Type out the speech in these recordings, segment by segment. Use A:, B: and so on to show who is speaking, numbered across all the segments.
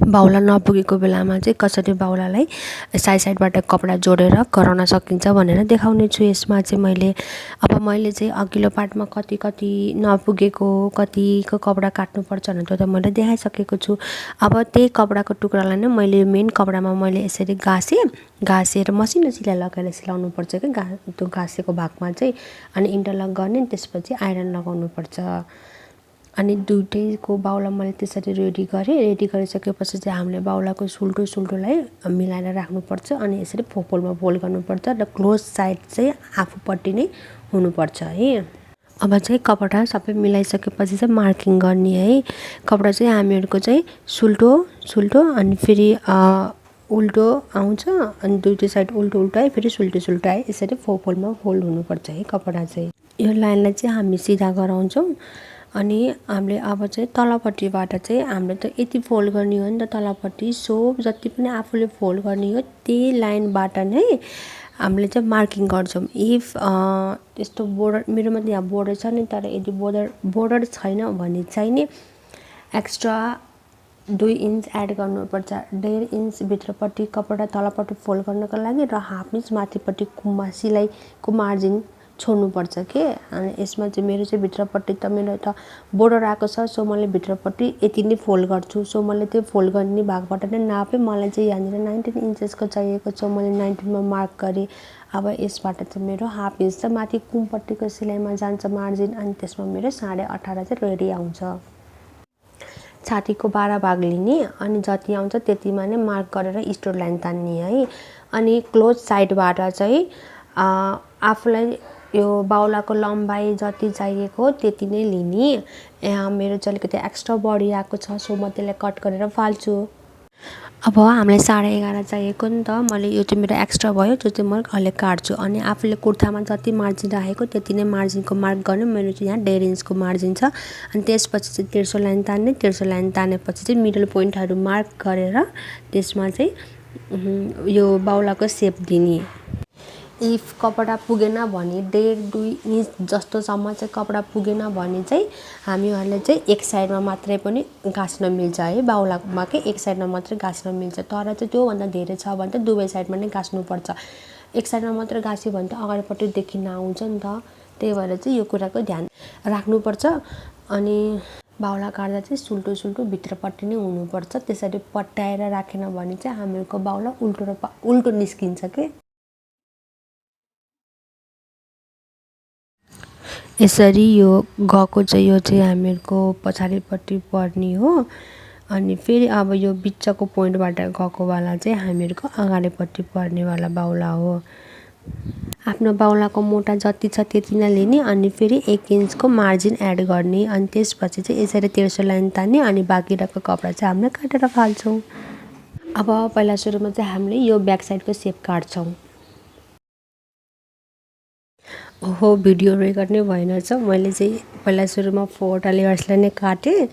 A: बाहुला नपुगेको बेलामा चाहिँ कसरी बाहुलालाई साइडबाट कपडा जोडेर गराउन सकिन्छ भनेर देखाउने छु। यसमा चाहिँ मैले चाहिँ अघिल्लो पार्टमा कति नपुगेको कतिको कपडा काट्नुपर्छ भनेर त्यो त मैले देखाइसकेको छु। अब त्यही कपडाको टुक्रालाई नै मैले मेन कपडामा मैले यसरी घाँसेर मसिनो सिलाइ लगाएर सिलाउनुपर्छ कि त्यो घाँसेको भागमा चाहिँ, अनि इन्टरलक गर्ने, त्यसपछि आइरन लगाउनुपर्छ। अनि दुईटैको बाहुला मैले त्यसरी रेडी गरिसकेपछि चाहिँ हामीले बाहुलाको सुल्टोलाई मिलाएर राख्नुपर्छ अनि यसरी फोल्डमा फोल्ड गर्नुपर्छ र क्लोज साइड चाहिँ आफूपट्टि नै हुनुपर्छ है। अब चाहिँ कपडा सबै मिलाइसकेपछि चाहिँ मार्किङ गर्ने है। कपडा चाहिँ हामीहरूको चाहिँ सुल्टो अनि फेरि उल्टो आउँछ अनि दुईटै साइड उल्टो आयो, फेरि सुल्टो आयो, यसरी फोल्डमा फोल्ड हुनुपर्छ है कपडा चाहिँ। यो लाइनलाई चाहिँ हामी सिधा गराउँछौँ अनि हामीले अब चाहिँ तलपट्टिबाट चाहिँ हामीले त यति फोल्ड गर्ने हो नि त, तलपट्टि जति पनि आफूले फोल्ड गर्ने हो त्यही लाइनबाट नै हामीले चाहिँ मार्किङ गर्छौँ। इफ त्यस्तो बोर्डर मेरोमा त यहाँ बोर्डर छ नि, तर यदि बोर्डर छैन भने चाहिँ नि एक्स्ट्रा 2 इन्च एड गर्नुपर्छ। 1.5 इन्च भित्रपट्टि कपडा तलपट्टि फोल्ड गर्नको लागि र 1/2 इन्च माथिपट्टि सिलाइको मार्जिन छोड्नुपर्छ के। अनि यसमा चाहिँ मेरो चाहिँ भित्रपट्टि त मेरो त बोर्डर आएको छ, सो मैले भित्रपट्टि यति नै फोल्ड गर्छु। सो मैले त्यो फोल्ड गर्ने भागबाट नै नापेँ, मलाई चाहिँ यहाँनिर 19 इन्चेसको चाहिएको छ, मैले 19 मा मार्क गरेँ। अब यसबाट चाहिँ मेरो 1/2 इन्च चाहिँ माथि कुमपट्टिको सिलाइमा जान्छ मार्जिन, अनि त्यसमा मेरो 18.5 चाहिँ रेडी आउँछ। छातीको 12 भाग लिने अनि जति आउँछ त्यतिमा नै मार्क गरेर स्ट्रेट लाइन तान्ने है। अनि क्लोज साइडबाट चाहिँ आफूलाई यो बाहुलाको लम्बाइ जति चाहिएको त्यति नै लिने। यहाँ मेरो चाहिँ अलिकति एक्स्ट्रा बढी आएको छ, सो म त्यसलाई कट गरेर फाल्छु। अब हामीलाई 11.5 चाहिएको नि त, मैले यो चाहिँ मेरो एक्स्ट्रा भयो, जो चाहिँ म अहिले काट्छु। अनि आफूले कुर्तामा जति मार्जिन राखेको त्यति नै मार्जिनको मार्क गर्ने। मेरो चाहिँ यहाँ 1.5 इन्चको मार्जिन छ। अनि त्यसपछि चाहिँ तेर्सो लाइन तान्ने, तेर्सो लाइन तानेपछि चाहिँ मिडल पोइन्टहरू मार्क गरेर त्यसमा चाहिँ यो बाहुलाको सेप दिने। इफ कपडा पुगेन भने 1.5-2 इन्च जस्तोसम्म चाहिँ कपडा पुगेन भने चाहिँ हामीहरूले चाहिँ एक साइडमा मात्रै पनि गाँच्न मिल्छ है। बाहुलामा के एक साइडमा मात्रै गाँच्न मिल्छ, तर चाहिँ त्योभन्दा धेरै छ भने चाहिँ दुवै साइडमा नै गाँच्नुपर्छ। एक साइडमा मात्रै गाँच्यो भने त अगाडिपट्टि देखिन आउँछ नि त, त्यही भएर चाहिँ यो कुराको ध्यान राख्नुपर्छ। अनि बाहुला काट्दा चाहिँ सुल्टो भित्रपट्टि नै हुनुपर्छ, त्यसरी पट्याएर राखेन भने चाहिँ हामीहरूको बाहुला उल्टो निस्किन्छ के। यसरी यो गएको चाहिँ यो चाहिँ हामीहरूको पछाडिपट्टि पर्ने हो। अनि फेरि अब यो बिचको पोइन्टबाट गएको वाला चाहिँ हामीहरूको अगाडिपट्टि पर्नेवाला बाहुला हो। आफ्नो बाहुलाको मोटा जति छ त्यति नै लिने अनि फेरि 1 इन्चको मार्जिन एड गर्ने। अनि त्यसपछि चाहिँ यसरी तेर्सो लाइन तान्ने अनि बाँकी रहेको कपडा चाहिँ हामीले काटेर फाल्छौँ। अब पहिला सुरुमा चाहिँ हामीले यो ब्याक साइडको सेप काट्छौँ। ओहो, भिडियो रेकर्ड नै भएन रहेछ। मैले चाहिँ पहिला सुरुमा 4वटा लेयर्सलाई नै काटेँ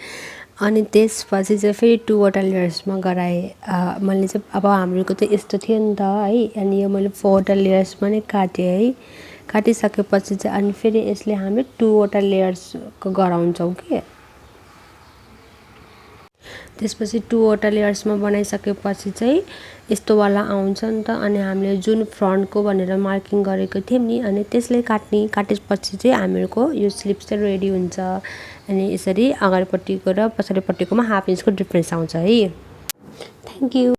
A: अनि त्यसपछि चाहिँ फेरि 2वटा लेयर्समा गराएँ। मैले चाहिँ अब हामीहरूको चाहिँ यस्तो थियो नि त है, अनि यो मैले 4वटा लेयर्समा नै काटेँ है। काटिसकेपछि चाहिँ अनि फेरि यसले हामीले 2वटा लेयर्सको गराउँछौँ कि। त्यसपछि 2वटा लेयर्समा बनाइसकेपछि चाहिँ यस्तोवाला आउँछ नि त। अनि हामीले जुन फ्रन्टको भनेर मार्किङ गरेको थियौँ नि, अनि त्यसले काटेपछि चाहिँ हामीहरूको यो स्लिप्स चाहिँ रेडी हुन्छ। अनि यसरी अगाडिपट्टिको र पछाडिपट्टिकोमा 1/2 इन्चको डिफ्रेन्स आउँछ है। Thank you.